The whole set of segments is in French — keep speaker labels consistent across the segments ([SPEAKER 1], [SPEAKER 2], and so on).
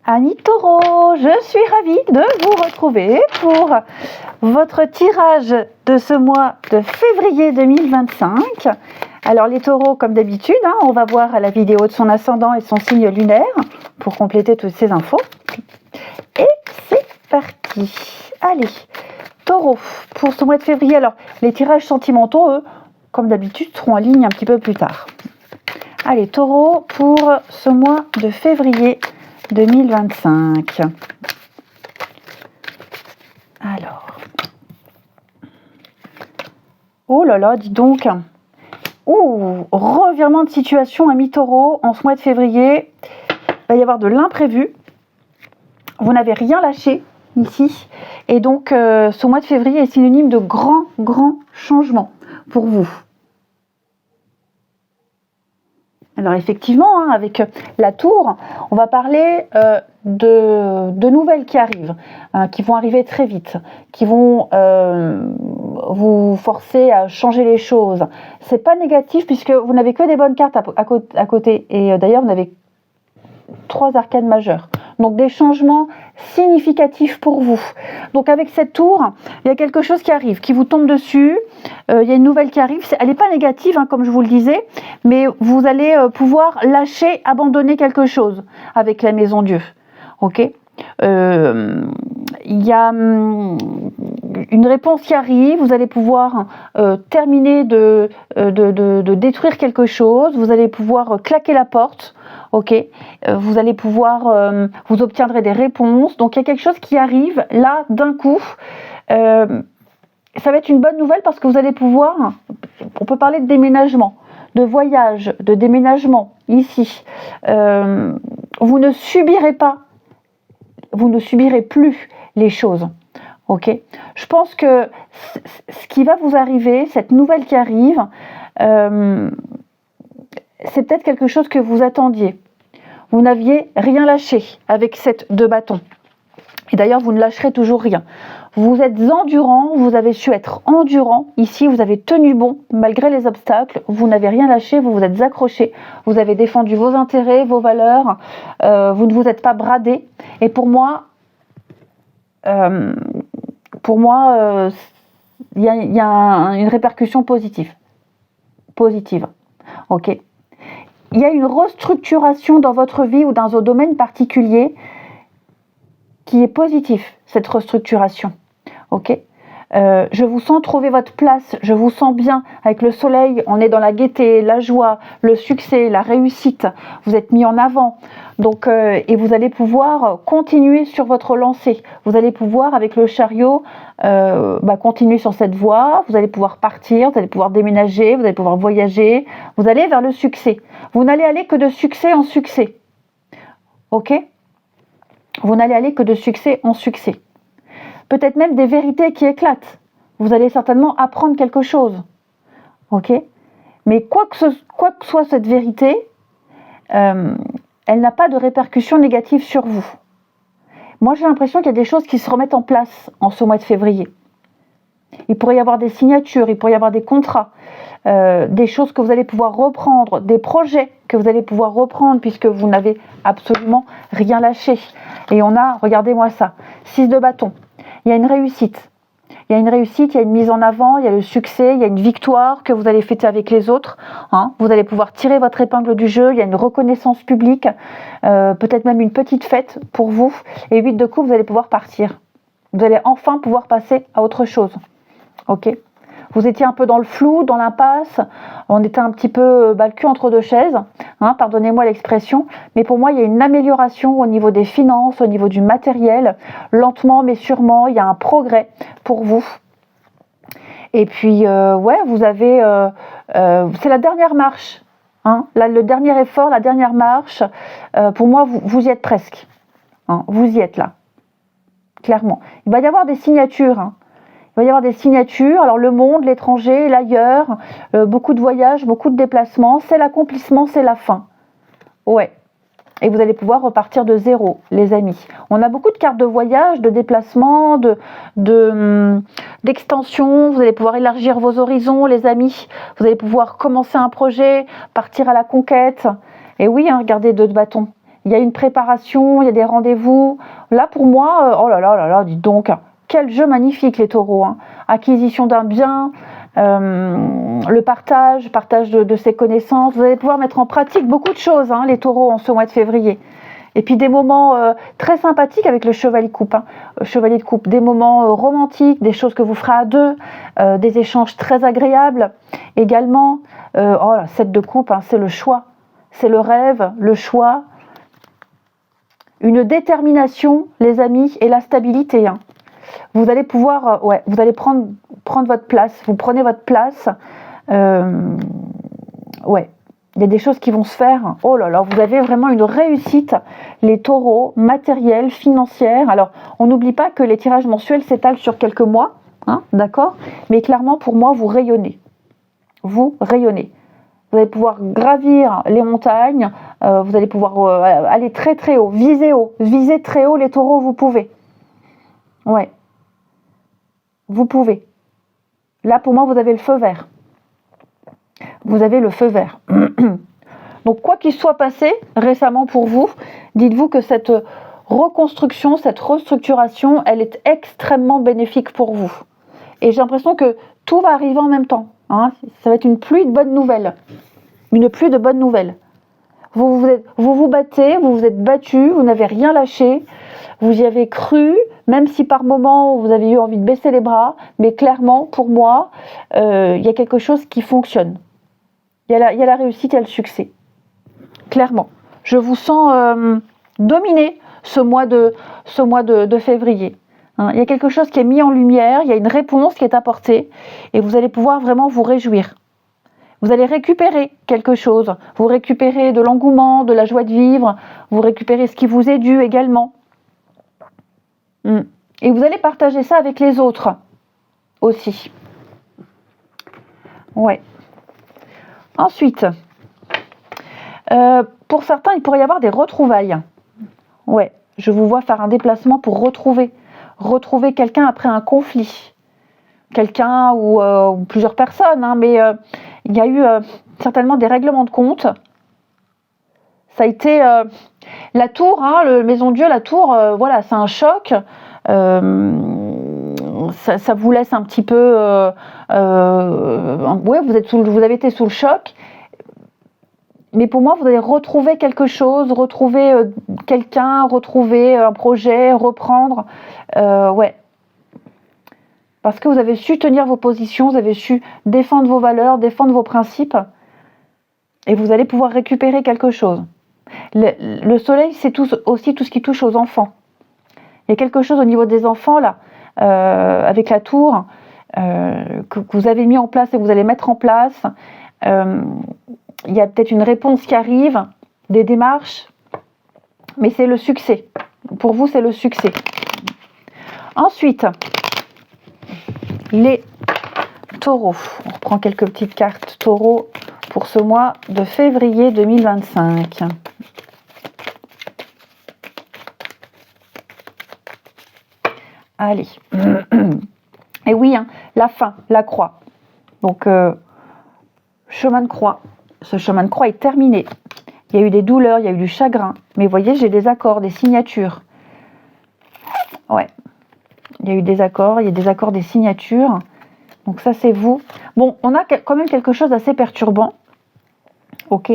[SPEAKER 1] Amis taureaux, je suis ravie de vous retrouver pour votre tirage de ce mois de février 2025. Alors les taureaux, comme d'habitude, on va voir la vidéo de son ascendant et son signe lunaire pour compléter toutes ces infos. Et c'est parti. Allez, taureau, pour ce mois de février. Alors les tirages sentimentaux, eux, comme d'habitude, seront en ligne un petit peu plus tard. Allez, taureau, pour ce mois de février 2025. Alors. Oh là là, dis donc. Ouh, revirement de situation, amis taureaux, en ce mois de février. Il va y avoir de l'imprévu. Vous n'avez rien lâché ici. Et donc, ce mois de février est synonyme de grands changements pour vous. Alors effectivement, avec la tour, on va parler de nouvelles qui arrivent, qui vont arriver très vite, qui vont vous forcer à changer les choses. C'est pas négatif puisque vous n'avez que des bonnes cartes à côté. Et d'ailleurs, vous n'avez 3 arcanes majeures. Donc des changements significatifs pour vous. Donc avec cette tour, il y a quelque chose qui arrive, qui vous tombe dessus. Il y a une nouvelle qui arrive. Elle n'est pas négative, comme je vous le disais, mais vous allez pouvoir lâcher, abandonner quelque chose avec la maison Dieu. Ok. Il y a une réponse qui arrive. Vous allez pouvoir terminer de détruire quelque chose. Vous allez pouvoir claquer la porte. Ok, vous allez pouvoir, vous obtiendrez des réponses. Donc il y a quelque chose qui arrive là d'un coup. Ça va être une bonne nouvelle parce que vous allez pouvoir, on peut parler de déménagement, de voyage, de déménagement ici. Vous ne subirez plus les choses. Ok, je pense que ce qui va vous arriver, cette nouvelle qui arrive, c'est peut-être quelque chose que vous attendiez. Vous n'aviez rien lâché avec cette 2 bâtons. Et d'ailleurs, vous ne lâcherez toujours rien. Vous êtes endurant, vous avez su être endurant. Ici, vous avez tenu bon malgré les obstacles. Vous n'avez rien lâché, vous vous êtes accroché. Vous avez défendu vos intérêts, vos valeurs. Vous ne vous êtes pas bradé. Et pour moi, il y a une répercussion positive. Ok. Il y a une restructuration dans votre vie ou dans un domaine particulier qui est positif, cette restructuration. Ok. Je vous sens trouver votre place, je vous sens bien avec le soleil, on est dans la gaieté, la joie, le succès, la réussite, vous êtes mis en avant. Donc, et vous allez pouvoir continuer sur votre lancée. Vous allez pouvoir, avec le chariot, continuer sur cette voie. Vous allez pouvoir partir, vous allez pouvoir déménager, vous allez pouvoir voyager. Vous allez vers le succès. Vous n'allez aller que de succès en succès. Ok ? Vous n'allez aller que de succès en succès. Peut-être même des vérités qui éclatent. Vous allez certainement apprendre quelque chose. Ok ? Mais quoi que soit cette vérité, elle n'a pas de répercussions négatives sur vous. Moi, j'ai l'impression qu'il y a des choses qui se remettent en place en ce mois de février. Il pourrait y avoir des signatures, il pourrait y avoir des contrats, des choses que vous allez pouvoir reprendre, des projets que vous allez pouvoir reprendre puisque vous n'avez absolument rien lâché. Et on a, regardez-moi ça, 6 de bâton. Il y a une réussite. Il y a une réussite, il y a une mise en avant, il y a le succès, il y a une victoire que vous allez fêter avec les autres. Vous allez pouvoir tirer votre épingle du jeu, il y a une reconnaissance publique, peut-être même une petite fête pour vous. Et 8 de coupe, vous allez pouvoir partir. Vous allez enfin pouvoir passer à autre chose. Ok ? Vous étiez un peu dans le flou, dans l'impasse, on était un petit peu le cul entre 2 chaises, pardonnez-moi l'expression, mais pour moi il y a une amélioration au niveau des finances, au niveau du matériel, lentement mais sûrement, il y a un progrès pour vous. Et puis, vous avez, c'est la dernière marche, là, le dernier effort, la dernière marche, pour moi vous y êtes presque, vous y êtes là, clairement. Il va y avoir des signatures, Il va y avoir des signatures, alors le monde, l'étranger, l'ailleurs, beaucoup de voyages, beaucoup de déplacements, c'est l'accomplissement, c'est la fin. Ouais. Et vous allez pouvoir repartir de zéro, les amis. On a beaucoup de cartes de voyage, de déplacement, d'extension. Vous allez pouvoir élargir vos horizons, les amis. Vous allez pouvoir commencer un projet, partir à la conquête. Et oui, regardez 2 de bâton. il y a une préparation, il y a des rendez-vous. Là, pour moi, oh là là là là, dites donc, quel jeu magnifique les taureaux, hein. Acquisition d'un bien, le partage de ses connaissances. Vous allez pouvoir mettre en pratique beaucoup de choses, hein, les taureaux, en ce mois de février. Et puis des moments très sympathiques avec le chevalier de coupe, hein. Chevalier de coupe, des moments romantiques, des choses que vous ferez à deux, des échanges très agréables. Également, oh la 7 de coupe, hein, c'est le choix, c'est le rêve, le choix, une détermination, les amis, et la stabilité, hein. Vous allez pouvoir, vous allez prendre votre place, vous prenez votre place, il y a des choses qui vont se faire. Oh là là, vous avez vraiment une réussite, les taureaux, matérielle, financière. Alors, on n'oublie pas que les tirages mensuels s'étalent sur quelques mois, hein, d'accord? Mais clairement, pour moi, vous rayonnez. Vous rayonnez. Vous allez pouvoir gravir les montagnes, vous allez pouvoir aller très très haut, viser très haut les taureaux, vous pouvez. Ouais. Vous pouvez. Là, pour moi, vous avez le feu vert. Vous avez le feu vert. Donc, quoi qu'il soit passé récemment pour vous, dites-vous que cette reconstruction, cette restructuration, elle est extrêmement bénéfique pour vous. Et j'ai l'impression que tout va arriver en même temps, hein. Ça va être une pluie de bonnes nouvelles. Une pluie de bonnes nouvelles. Vous vous battez, vous vous êtes battu, vous n'avez rien lâché, vous y avez cru, même si par moments vous avez eu envie de baisser les bras, mais clairement, pour moi, il y a quelque chose qui fonctionne. Il y a la réussite, il y a le succès. Clairement. Je vous sens dominer ce mois de février. Hein, il y a quelque chose qui est mis en lumière, il y a une réponse qui est apportée, et vous allez pouvoir vraiment vous réjouir. Vous allez récupérer quelque chose, vous récupérez de l'engouement, de la joie de vivre, vous récupérez ce qui vous est dû également. Et vous allez partager ça avec les autres aussi. Ouais. Ensuite, pour certains, il pourrait y avoir des retrouvailles. Ouais, je vous vois faire un déplacement pour retrouver quelqu'un après un conflit. Quelqu'un ou plusieurs personnes, hein, mais il y a eu certainement des règlements de compte. Ça a été la tour, hein, Maison Dieu, la tour, voilà, c'est un choc. Ça vous laisse un petit peu... ouais, vous avez été sous le choc. Mais pour moi, vous allez retrouver quelque chose, retrouver quelqu'un, retrouver un projet, reprendre. Ouais. Parce que vous avez su tenir vos positions, vous avez su défendre vos valeurs, défendre vos principes. Et vous allez pouvoir récupérer quelque chose. Le soleil, c'est aussi tout ce qui touche aux enfants. Il y a quelque chose au niveau des enfants, là, avec la tour, que vous avez mis en place et que vous allez mettre en place. Il y a peut-être une réponse qui arrive, des démarches, mais c'est le succès. Pour vous, c'est le succès. Ensuite, les taureaux. On reprend quelques petites cartes taureaux pour ce mois de février 2025. Allez. Et oui, hein, la fin, la croix. Donc, chemin de croix. Ce chemin de croix est terminé. Il y a eu des douleurs, il y a eu du chagrin. Mais vous voyez, j'ai des accords, des signatures. Ouais. Il y a eu des accords, des signatures. Donc ça, c'est vous. Bon, on a quand même quelque chose d'assez perturbant. Ok.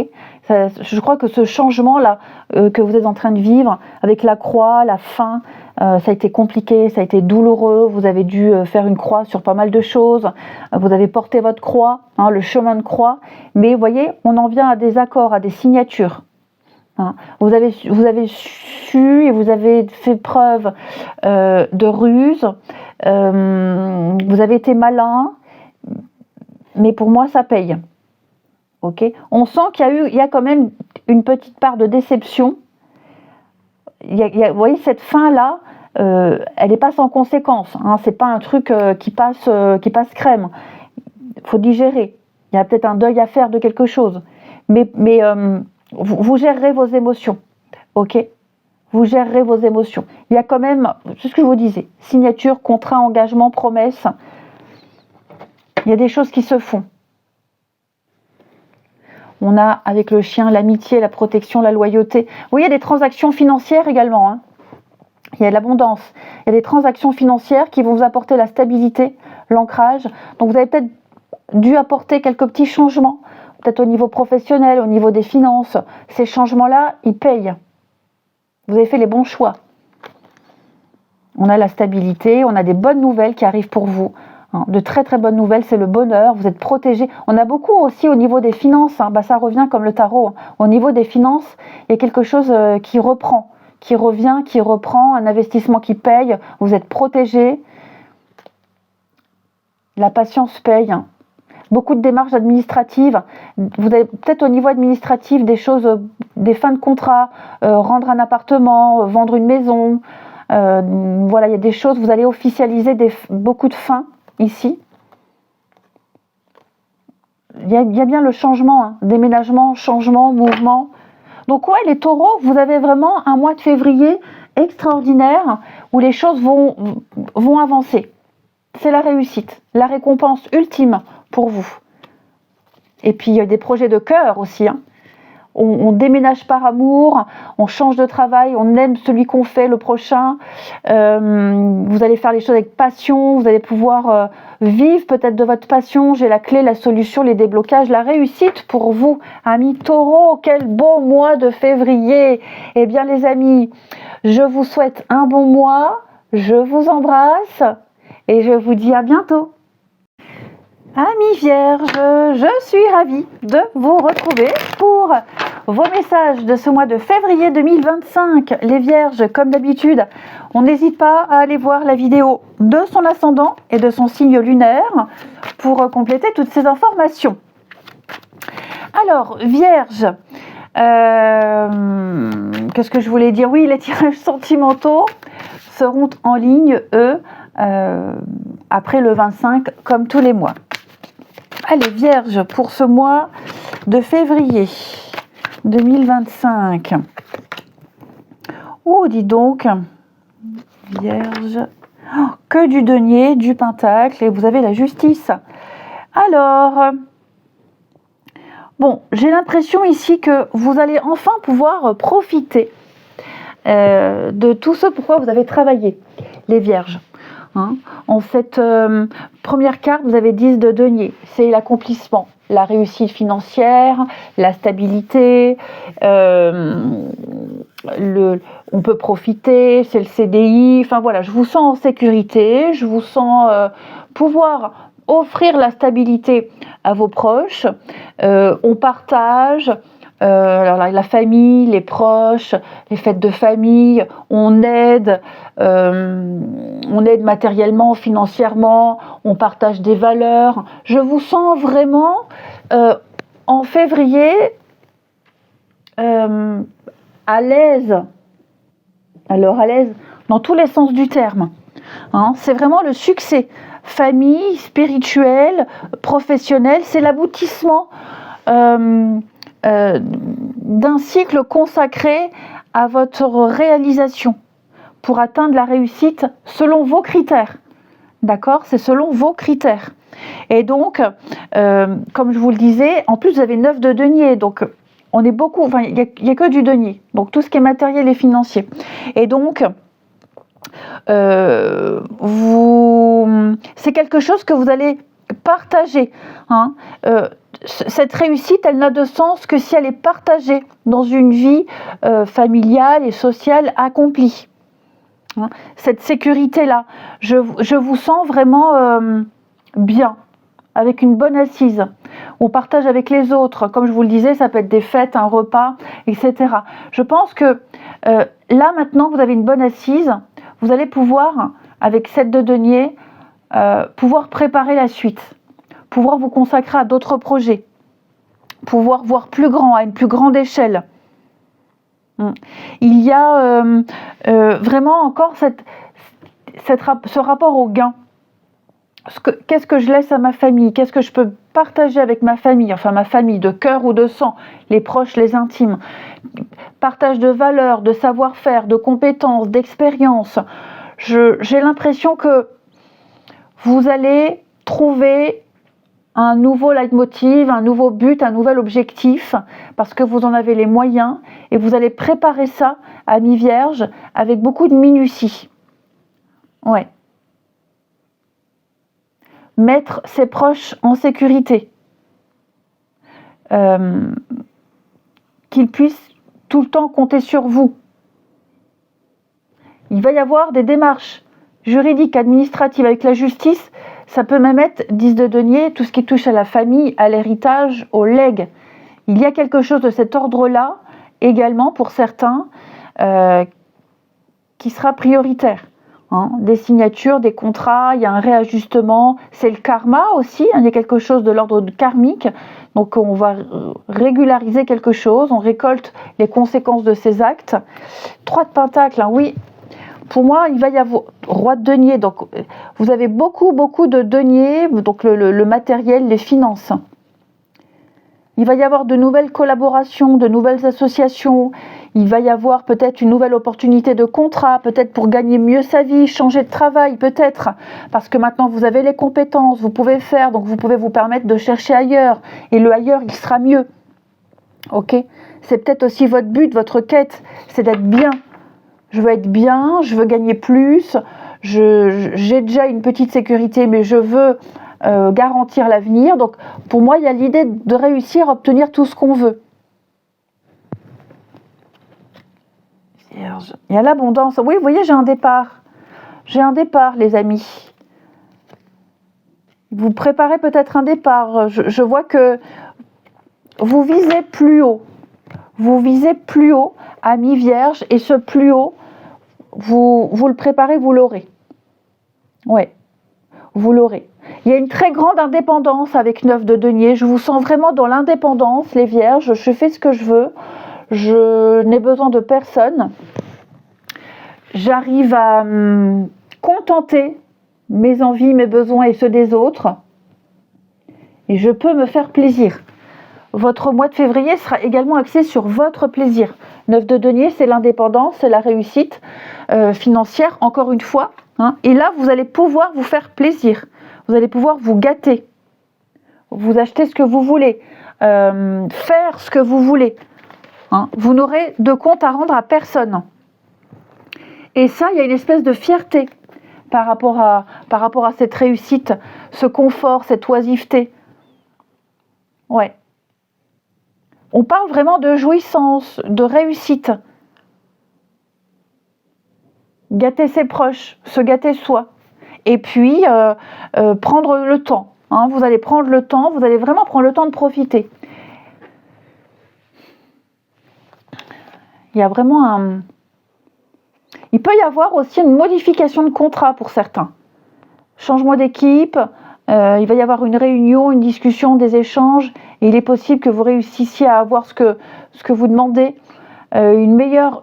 [SPEAKER 1] Je crois que ce changement-là que vous êtes en train de vivre, avec la croix, la fin, ça a été compliqué, ça a été douloureux. Vous avez dû faire une croix sur pas mal de choses. Vous avez porté votre croix, hein, le chemin de croix. Mais vous voyez, on en vient à des accords, à des signatures. Hein. Vous avez su et vous avez fait preuve de ruse. Vous avez été malin. Mais pour moi, ça paye. Okay. On sent qu'il y a quand même une petite part de déception. Vous voyez, cette fin-là, elle n'est pas sans conséquence. Hein. C'est pas un truc qui passe crème. Il faut digérer. Il y a peut-être un deuil à faire de quelque chose. Mais vous gérerez vos émotions. Ok ? Vous gérerez vos émotions. Il y a quand même, c'est ce que je vous disais, signature, contrat, engagement, promesse. Il y a des choses qui se font. On a avec le chien l'amitié, la protection, la loyauté. Vous voyez, il y a des transactions financières également. Hein. Il y a de l'abondance. Il y a des transactions financières qui vont vous apporter la stabilité, l'ancrage. Donc vous avez peut-être dû apporter quelques petits changements, peut-être au niveau professionnel, au niveau des finances. Ces changements-là, ils payent. Vous avez fait les bons choix. On a la stabilité, on a des bonnes nouvelles qui arrivent pour vous. De très très bonnes nouvelles, c'est le bonheur, vous êtes protégés. On a beaucoup aussi au niveau des finances, ça revient comme le tarot. Au niveau des finances, il y a quelque chose qui reprend, qui revient, qui reprend, un investissement qui paye, vous êtes protégés. La patience paye. Beaucoup de démarches administratives. Vous avez peut-être au niveau administratif des choses, des fins de contrat, rendre un appartement, vendre une maison. Voilà, il y a des choses, vous allez officialiser beaucoup de fins ici. Il y a bien le changement, déménagement, changement, mouvement. Donc ouais, les taureaux, vous avez vraiment un mois de février extraordinaire où les choses vont avancer. C'est la réussite, la récompense ultime pour vous. Et puis il y a des projets de cœur aussi. On déménage par amour, on change de travail, on aime celui qu'on fait, le prochain. Vous allez faire les choses avec passion, vous allez pouvoir vivre peut-être de votre passion. J'ai la clé, la solution, les déblocages, la réussite pour vous, amis taureaux. Quel beau mois de février! Eh bien les amis, je vous souhaite un bon mois, je vous embrasse et je vous dis à bientôt. Amis Vierges, je suis ravie de vous retrouver pour vos messages de ce mois de février 2025. Les Vierges, comme d'habitude, on n'hésite pas à aller voir la vidéo de son ascendant et de son signe lunaire pour compléter toutes ces informations. Alors, Vierges, qu'est-ce que je voulais dire? Oui, les tirages sentimentaux seront en ligne, eux, après le 25, comme tous les mois. Allez, Vierge, pour ce mois de février 2025. Oh, dis donc, Vierge, que du denier, du pentacle, et vous avez la justice. Alors, bon, j'ai l'impression ici que vous allez enfin pouvoir profiter de tout ce pourquoi vous avez travaillé, les Vierges. En cette première carte, vous avez 10 de denier, c'est l'accomplissement, la réussite financière, la stabilité, on peut profiter, c'est le CDI, enfin voilà, je vous sens en sécurité, je vous sens pouvoir offrir la stabilité à vos proches, on partage. Alors la famille, les proches, les fêtes de famille, on aide matériellement, financièrement, on partage des valeurs. Je vous sens vraiment en février à l'aise. Alors à l'aise dans tous les sens du terme. C'est vraiment le succès. Famille, spirituel, professionnel, c'est l'aboutissement d'un cycle consacré à votre réalisation pour atteindre la réussite selon vos critères. D'accord? C'est selon vos critères. Et donc, comme je vous le disais, en plus vous avez 9 de denier, donc on est beaucoup, enfin il n'y a que du denier, donc tout ce qui est matériel et financier. Et donc, c'est quelque chose que vous allez partager. Cette réussite, elle n'a de sens que si elle est partagée dans une vie familiale et sociale accomplie. Cette sécurité-là, je vous sens vraiment bien, avec une bonne assise. On partage avec les autres, comme je vous le disais, ça peut être des fêtes, un repas, etc. Je pense que là, maintenant, vous avez une bonne assise, vous allez pouvoir, avec 7 de denier, pouvoir préparer la suite. Pouvoir vous consacrer à d'autres projets, pouvoir voir plus grand, à une plus grande échelle. Il y a vraiment encore ce rapport au gain. Qu'est-ce que je laisse à ma famille? Qu'est-ce que je peux partager avec ma famille? Enfin, ma famille de cœur ou de sang, les proches, les intimes. Partage de valeurs, de savoir-faire, de compétences, d'expériences. J'ai l'impression que vous allez trouver un nouveau leitmotiv, un nouveau but, un nouvel objectif, parce que vous en avez les moyens, et vous allez préparer ça, amis vierges, avec beaucoup de minutie. Ouais. Mettre ses proches en sécurité. Qu'ils puissent tout le temps compter sur vous. Il va y avoir des démarches juridiques, administratives avec la justice. Ça peut même être 10 de denier, tout ce qui touche à la famille, à l'héritage, au legs. Il y a quelque chose de cet ordre-là, également pour certains, qui sera prioritaire. Des signatures, des contrats, il y a un réajustement, c'est le karma aussi, il y a quelque chose de l'ordre karmique, donc on va régulariser quelque chose, on récolte les conséquences de ces actes. 3 de pentacles, oui, pour moi il va y avoir roi de denier, donc vous avez beaucoup de deniers, donc le matériel, les finances. Il va y avoir de nouvelles collaborations, de nouvelles associations. Il va y avoir peut-être une nouvelle opportunité de contrat, peut-être pour gagner mieux sa vie, changer de travail, peut-être. Parce que maintenant, vous avez les compétences, vous pouvez faire, donc vous pouvez vous permettre de chercher ailleurs. Et le ailleurs, il sera mieux. Ok ? C'est peut-être aussi votre but, votre quête, c'est d'être bien. Je veux être bien, je veux gagner plus, j'ai déjà une petite sécurité, mais je veux garantir l'avenir. Donc pour moi il y a l'idée de réussir à obtenir tout ce qu'on veut. Vierge. Il y a l'abondance. Oui, vous voyez, j'ai un départ les amis. Vous préparez peut-être un départ. Je vois que vous visez plus haut, amis vierges, et ce plus haut vous le préparez, vous l'aurez. Ouais, vous l'aurez. Il y a une très grande indépendance avec 9 de denier. Je vous sens vraiment dans l'indépendance, les vierges. Je fais ce que je veux. Je n'ai besoin de personne. J'arrive à contenter mes envies, mes besoins et ceux des autres. Et je peux me faire plaisir. Votre mois de février sera également axé sur votre plaisir. 9 de denier, c'est l'indépendance, c'est la réussite financière, encore une fois. Et là, vous allez pouvoir vous faire plaisir. Vous allez pouvoir vous gâter. Vous acheter ce que vous voulez. Faire ce que vous voulez. Vous n'aurez de compte à rendre à personne. Et ça, il y a une espèce de fierté par rapport à cette réussite, ce confort, cette oisiveté. Ouais. On parle vraiment de jouissance, de réussite. Gâter ses proches, se gâter soi. Et puis, prendre le temps. Vous allez prendre le temps, vous allez vraiment prendre le temps de profiter. Il y a vraiment il peut y avoir aussi une modification de contrat pour certains. Changement d'équipe, il va y avoir une réunion, une discussion, des échanges, et il est possible que vous réussissiez à avoir ce que vous demandez, un meilleur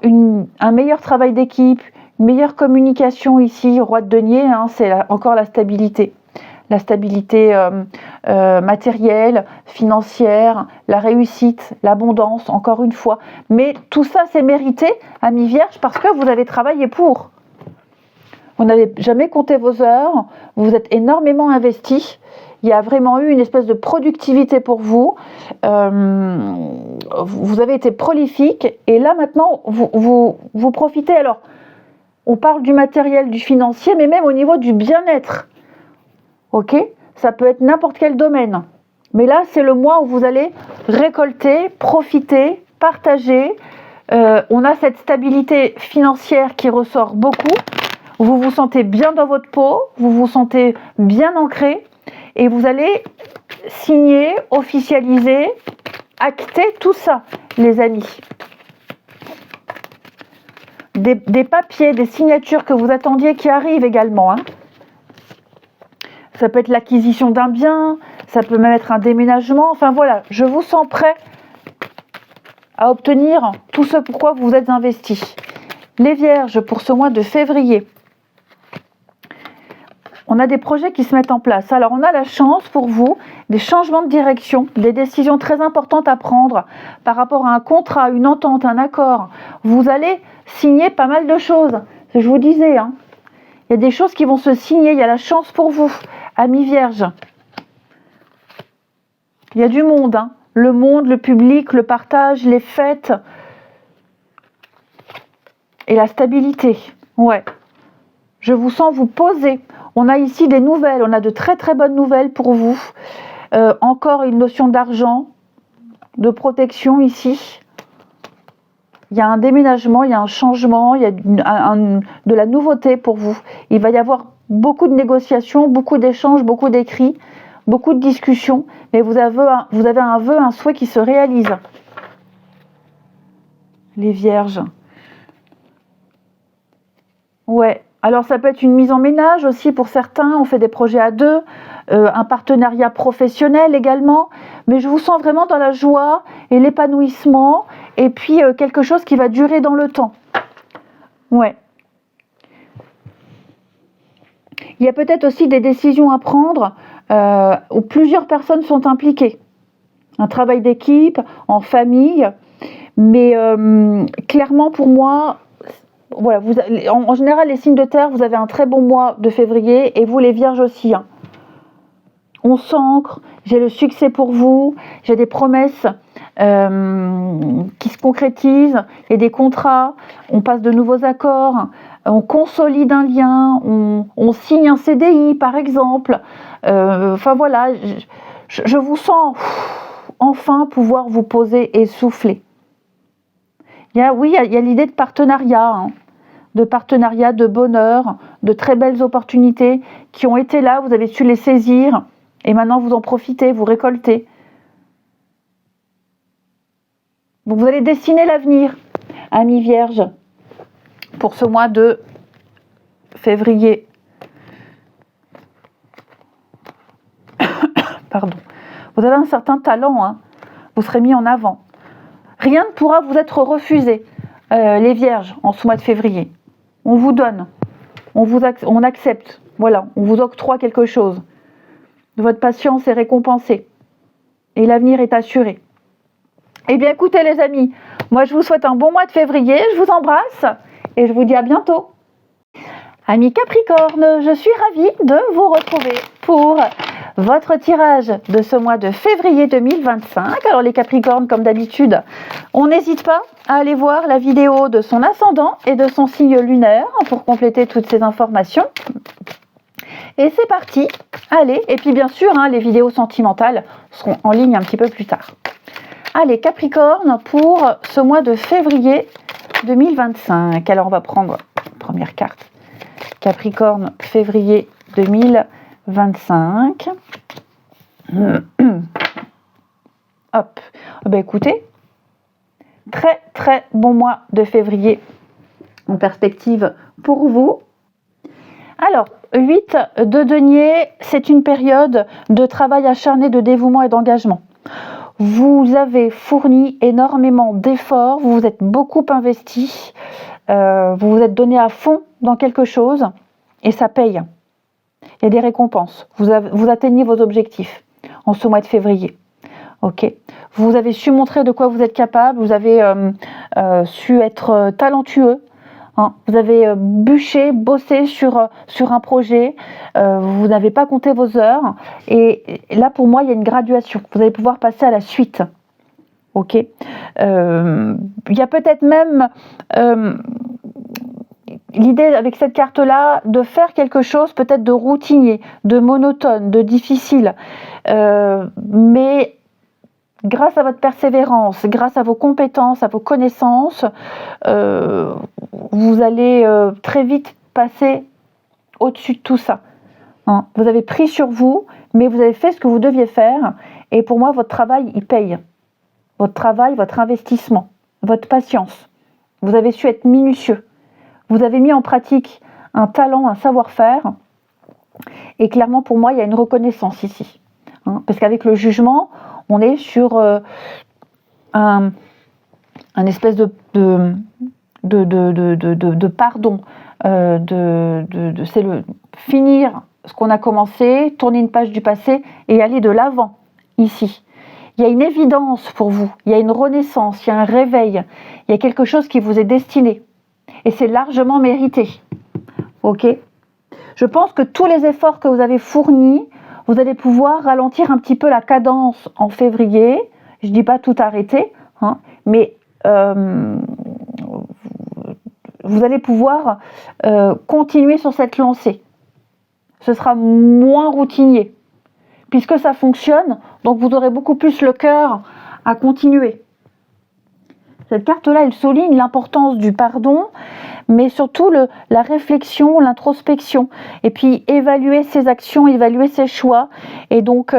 [SPEAKER 1] travail d'équipe, une meilleure communication ici, roi de denier, c'est encore la stabilité. La stabilité matérielle, financière, la réussite, l'abondance, encore une fois. Mais tout ça, c'est mérité, amis vierges, parce que vous avez travaillé pour. Vous n'avez jamais compté vos heures, vous êtes énormément investi. Il y a vraiment eu une espèce de productivité pour vous. Vous avez été prolifique. Et là, maintenant, vous profitez. Alors, on parle du matériel, du financier, mais même au niveau du bien-être. Ok ? Ça peut être n'importe quel domaine. Mais là, c'est le mois où vous allez récolter, profiter, partager. On a cette stabilité financière qui ressort beaucoup. Vous vous sentez bien dans votre peau, vous vous sentez bien ancré. Et vous allez signer, officialiser, acter tout ça, les amis. Des papiers, des signatures que vous attendiez qui arrivent également. Ça peut être l'acquisition d'un bien, ça peut même être un déménagement. Enfin voilà, je vous sens prêt à obtenir tout ce pourquoi vous vous êtes investis. Les vierges, pour ce mois de février, on a des projets qui se mettent en place. Alors on a la chance pour vous, des changements de direction, des décisions très importantes à prendre par rapport à un contrat, une entente, un accord. Vous allez signer pas mal de choses. Je vous disais, il y a des choses qui vont se signer, il y a la chance pour vous, amis vierges. Il y a du monde, hein. Le monde, le public, le partage, les fêtes et la stabilité. Ouais. Je vous sens vous poser. On a ici des nouvelles, on a de très très bonnes nouvelles pour vous. Encore une notion d'argent, de protection ici. Il y a un déménagement, il y a un changement, il y a de la nouveauté pour vous. Il va y avoir beaucoup de négociations, beaucoup d'échanges, beaucoup d'écrits, beaucoup de discussions, mais vous avez un vœu, un souhait qui se réalise. Les vierges. Ouais, alors ça peut être une mise en ménage aussi pour certains, on fait des projets à deux, un partenariat professionnel également, mais je vous sens vraiment dans la joie et l'épanouissement, et puis quelque chose qui va durer dans le temps. Ouais. Il y a peut-être aussi des décisions à prendre où plusieurs personnes sont impliquées. Un travail d'équipe, en famille, mais clairement pour moi, voilà, en général les signes de terre, vous avez un très bon mois de février, et vous les vierges aussi. Hein. On s'ancre, j'ai le succès pour vous, j'ai des promesses qui se concrétisent, il y a des contrats, on passe de nouveaux accords, on consolide un lien, on signe un CDI par exemple. Enfin voilà, je vous sens enfin pouvoir vous poser et souffler. Il y a l'idée de partenariat, hein, de bonheur, de très belles opportunités qui ont été là, vous avez su les saisir et maintenant vous en profitez, vous récoltez. Donc vous allez dessiner l'avenir, amis vierges, pour ce mois de février. Pardon. Vous avez un certain talent, hein. Vous serez mis en avant. Rien ne pourra vous être refusé, les vierges, en ce mois de février. On vous donne, on accepte, voilà, on vous octroie quelque chose. Votre patience est récompensée et l'avenir est assuré. Eh bien écoutez les amis, moi je vous souhaite un bon mois de février, je vous embrasse et je vous dis à bientôt. Amis Capricorne, je suis ravie de vous retrouver pour votre tirage de ce mois de février 2025. Alors les Capricornes, comme d'habitude, on n'hésite pas à aller voir la vidéo de son ascendant et de son signe lunaire pour compléter toutes ces informations. Et c'est parti, allez, et puis bien sûr, hein, les vidéos sentimentales seront en ligne un petit peu plus tard. Allez, Capricorne, pour ce mois de février 2025. Alors on va prendre la première carte. Capricorne, février 2025. Hop. Ben écoutez, très très bon mois de février en perspective pour vous. Alors, 8 de denier, c'est une période de travail acharné, de dévouement et d'engagement. Vous avez fourni énormément d'efforts, vous vous êtes beaucoup investi, vous vous êtes donné à fond dans quelque chose et ça paye. Il y a des récompenses. Vous atteignez vos objectifs en ce mois de février. Ok. Vous avez su montrer de quoi vous êtes capable, vous avez su être talentueux. Hein. Vous avez bûché, bossé sur un projet, vous n'avez pas compté vos heures, et là pour moi il y a une graduation, vous allez pouvoir passer à la suite. Ok. Il y a peut-être même l'idée avec cette carte-là de faire quelque chose peut-être de routinier, de monotone, de difficile, mais grâce à votre persévérance, grâce à vos compétences, à vos connaissances, vous allez très vite passer au-dessus de tout ça. Hein. Vous avez pris sur vous, mais vous avez fait ce que vous deviez faire. Et pour moi, votre travail, il paye. Votre travail, votre investissement, votre patience. Vous avez su être minutieux. Vous avez mis en pratique un talent, un savoir-faire. Et clairement, pour moi, il y a une reconnaissance ici. Hein. Parce qu'avec le jugement, on est sur un espèce de pardon, c'est finir ce qu'on a commencé, tourner une page du passé et aller de l'avant ici. Il y a une évidence pour vous, il y a une renaissance, il y a un réveil, il y a quelque chose qui vous est destiné et c'est largement mérité. Ok ? Je pense que tous les efforts que vous avez fournis Vous allez pouvoir ralentir un petit peu la cadence en février. Je ne dis pas tout arrêter, hein, mais vous allez pouvoir continuer sur cette lancée. Ce sera moins routinier, puisque ça fonctionne, donc vous aurez beaucoup plus le cœur à continuer. Cette carte-là, elle souligne l'importance du pardon, mais surtout la réflexion, l'introspection, et puis évaluer ses actions, évaluer ses choix, et donc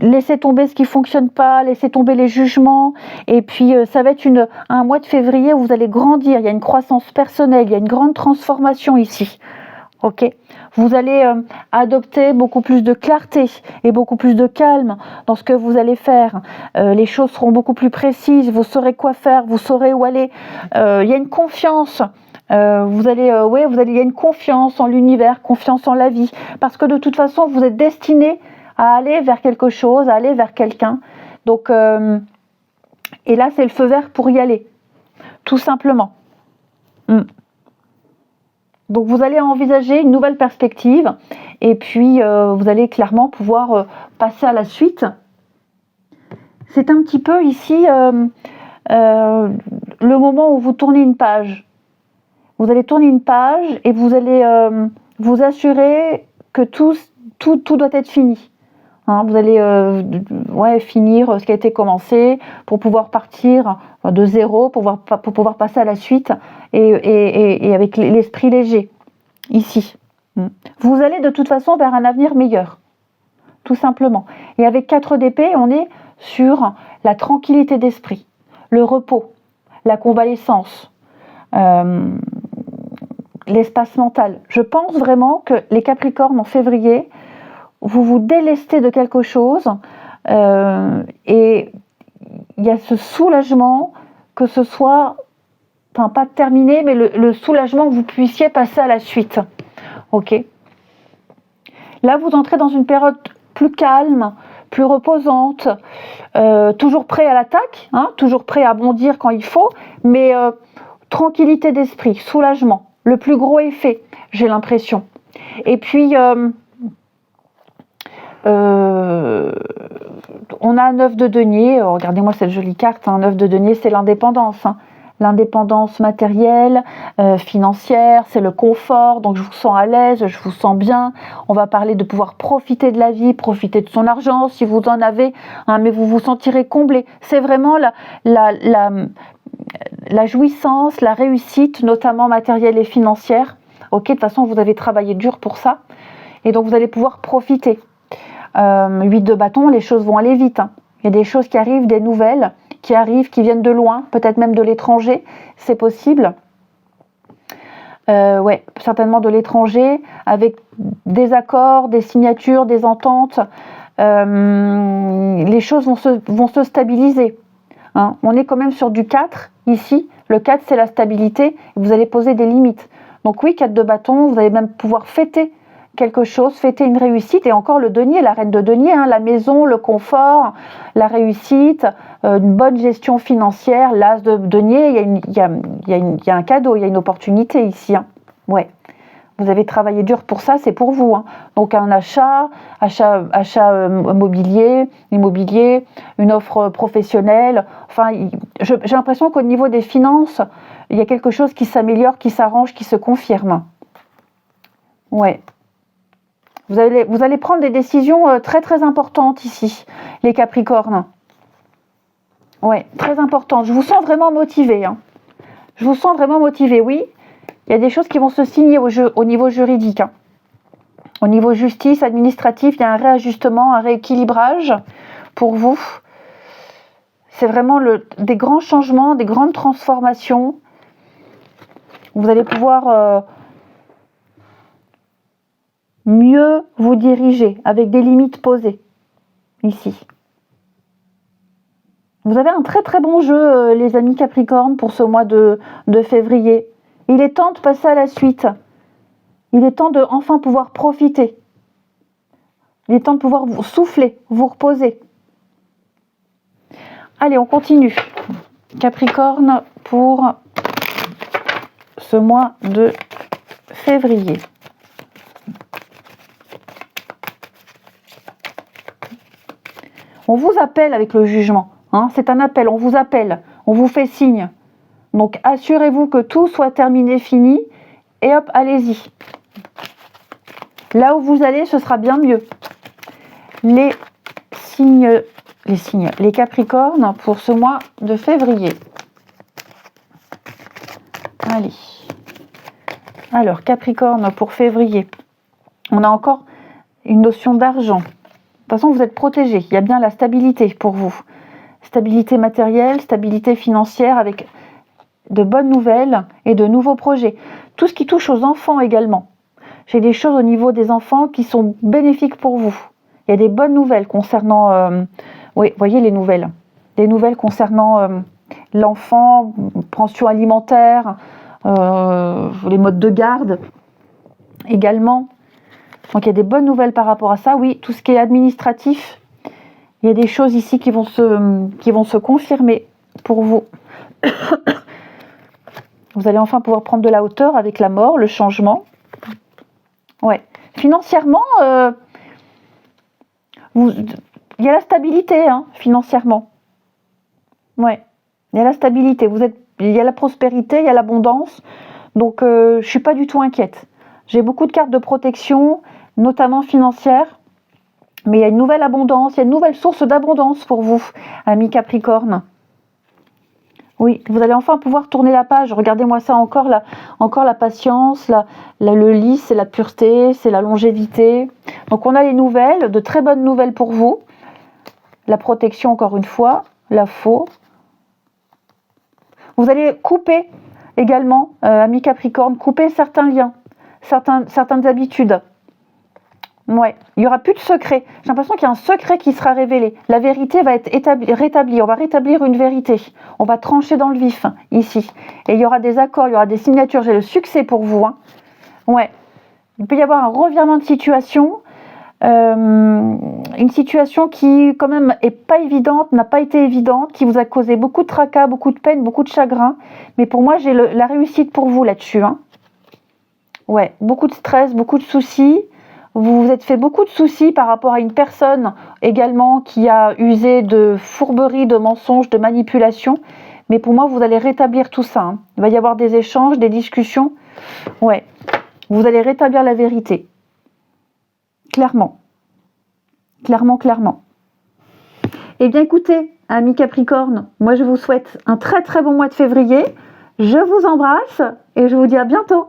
[SPEAKER 1] laisser tomber ce qui ne fonctionne pas, laisser tomber les jugements, et puis ça va être un mois de février où vous allez grandir, il y a une croissance personnelle, il y a une grande transformation ici. Ok, vous allez adopter beaucoup plus de clarté et beaucoup plus de calme dans ce que vous allez faire. Les choses seront beaucoup plus précises, vous saurez quoi faire, vous saurez où aller. Il y a une confiance. Il y a une confiance en l'univers, confiance en la vie, parce que de toute façon, vous êtes destiné à aller vers quelque chose, à aller vers quelqu'un. Donc, et là, c'est le feu vert pour y aller, tout simplement. Donc vous allez envisager une nouvelle perspective et puis vous allez clairement pouvoir passer à la suite. C'est un petit peu ici le moment où vous tournez une page. Vous allez tourner une page et vous allez vous assurer que tout doit être fini. Hein, vous allez finir ce qui a été commencé pour pouvoir partir de zéro, pour pouvoir passer à la suite et avec l'esprit léger, ici. Vous allez de toute façon vers un avenir meilleur, tout simplement. Et avec 4 d'épée, on est sur la tranquillité d'esprit, le repos, la convalescence, l'espace mental. Je pense vraiment que les Capricornes en février, vous vous délestez de quelque chose et il y a ce soulagement que ce soit, enfin pas terminé, mais le soulagement que vous puissiez passer à la suite. Ok. Là, vous entrez dans une période plus calme, plus reposante, toujours prêt à l'attaque, hein, toujours prêt à bondir quand il faut, mais tranquillité d'esprit, soulagement. Le plus gros est fait, j'ai l'impression. Et puis on a un 9 de denier, regardez-moi cette jolie carte, un 9 de denier, c'est l'indépendance. Hein. L'indépendance matérielle, financière, c'est le confort, donc je vous sens à l'aise, je vous sens bien. On va parler de pouvoir profiter de la vie, profiter de son argent si vous en avez, hein, mais vous vous sentirez comblé. C'est vraiment la jouissance, la réussite, notamment matérielle et financière. Ok, de toute façon, vous avez travaillé dur pour ça, et donc vous allez pouvoir profiter. 8 de bâton, les choses vont aller vite. Hein. Il y a des choses qui arrivent, des nouvelles qui arrivent, qui viennent de loin, peut-être même de l'étranger, c'est possible. Certainement de l'étranger, avec des accords, des signatures, des ententes. Les choses vont se stabiliser. Hein. On est quand même sur du 4 ici. Le 4, c'est la stabilité. Vous allez poser des limites. Donc oui, 4 de bâton, vous allez même pouvoir fêter quelque chose, fêter une réussite, et encore le denier, la reine de denier, hein, la maison, le confort, la réussite, une bonne gestion financière, l'as de denier, il y a un cadeau, il y a une opportunité ici. Hein. Ouais. Vous avez travaillé dur pour ça, c'est pour vous. Hein. Donc un achat immobilier, une offre professionnelle. Enfin, j'ai l'impression qu'au niveau des finances, il y a quelque chose qui s'améliore, qui s'arrange, qui se confirme. Ouais. Vous allez prendre des décisions très très importantes ici, les Capricornes. Ouais, très importantes. Je vous sens vraiment motivé. Hein. Je vous sens vraiment motivé, oui. Il y a des choses qui vont se signer au niveau juridique. Hein. Au niveau justice, administratif, il y a un réajustement, un rééquilibrage pour vous. C'est vraiment des grands changements, des grandes transformations. Vous allez pouvoir mieux vous diriger avec des limites posées ici. Vous avez un très très bon jeu, les amis Capricorne, pour ce mois de février. Il est temps de passer à la suite. Il est temps de enfin pouvoir profiter. Il est temps de pouvoir vous souffler, vous reposer. Allez, on continue. Capricorne pour ce mois de février. On vous appelle avec le jugement. Hein, c'est un appel, on vous appelle, on vous fait signe. Donc assurez-vous que tout soit terminé, fini, et hop, allez-y. Là où vous allez, ce sera bien mieux. Les Capricornes pour ce mois de février. Allez. Alors, Capricorne pour février. On a encore une notion d'argent. De toute façon, vous êtes protégé. Il y a bien la stabilité pour vous. Stabilité matérielle, stabilité financière avec de bonnes nouvelles et de nouveaux projets. Tout ce qui touche aux enfants également. J'ai des choses au niveau des enfants qui sont bénéfiques pour vous. Il y a des bonnes nouvelles concernant... oui, voyez les nouvelles. Des nouvelles concernant l'enfant, pension alimentaire, les modes de garde également. Donc il y a des bonnes nouvelles par rapport à ça. Oui, tout ce qui est administratif, il y a des choses ici qui vont se confirmer pour vous. Vous allez enfin pouvoir prendre de la hauteur avec la mort, le changement. Ouais. Financièrement, il y a la stabilité, hein, financièrement. Ouais. Il y a la stabilité. Il y a la prospérité, il y a l'abondance. Donc, je ne suis pas du tout inquiète. J'ai beaucoup de cartes de protection, notamment financières. Mais il y a une nouvelle abondance, il y a une nouvelle source d'abondance pour vous, amis Capricorne. Oui, vous allez enfin pouvoir tourner la page. Regardez-moi ça, encore la patience, le lys, c'est la pureté, c'est la longévité. Donc on a les nouvelles, de très bonnes nouvelles pour vous. La protection, encore une fois, la faux. Vous allez couper également, amis Capricorne, couper certains liens, certaines habitudes. Ouais, il n'y aura plus de secret. J'ai l'impression qu'il y a un secret qui sera révélé. La vérité va être rétablie. On va rétablir une vérité. On va trancher dans le vif, ici. Et il y aura des accords, il y aura des signatures. J'ai le succès pour vous. Hein. Ouais. Il peut y avoir un revirement de situation. Une situation qui, quand même, est pas évidente, n'a pas été évidente, qui vous a causé beaucoup de tracas, beaucoup de peine, beaucoup de chagrin. Mais pour moi, j'ai la réussite pour vous là-dessus. Hein. Ouais, beaucoup de stress, beaucoup de soucis. Vous vous êtes fait beaucoup de soucis par rapport à une personne également qui a usé de fourberie, de mensonges, de manipulation. Mais pour moi, vous allez rétablir tout ça. Hein. Il va y avoir des échanges, des discussions. Ouais, vous allez rétablir la vérité. Clairement. Clairement. Eh bien, écoutez, amis Capricorne, moi je vous souhaite un très très bon mois de février. Je vous embrasse et je vous dis à bientôt.